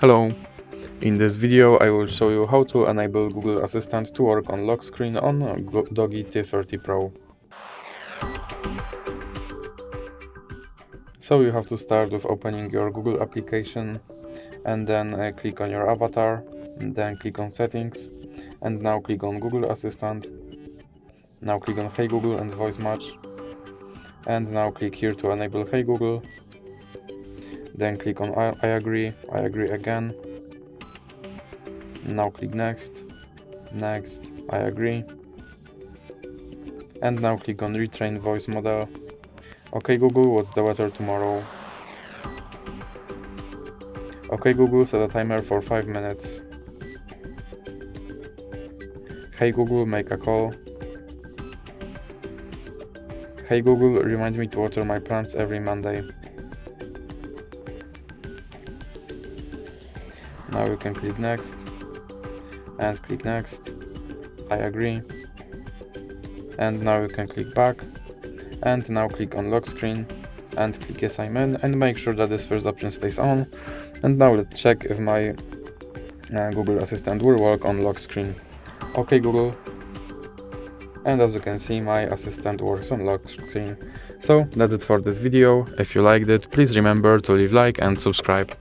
Hello! In this video I will show you how to enable Google Assistant to work on lock screen on DOOGEE T30 Pro. So you have to start with opening your Google application and then click on your avatar, and then click on settings, and now click on Google Assistant. Now click on Hey Google and voice match, and now click here to enable Hey Google. Then click on I agree again. Now click next, I agree. And now click on retrain voice model. Okay Google, what's the weather tomorrow? Okay Google, set a timer for 5 minutes. Hey Google, make a call. Hey Google, remind me to water my plants every Monday. Now you can click next, and click next, I agree. And now you can click back, and now click on lock screen, and click yes I'm in, and make sure that this first option stays on. And now let's check if my Google Assistant will work on lock screen. Okay Google, and as you can see my assistant works on lock screen. So that's it for this video. If you liked it, please remember to leave like and subscribe.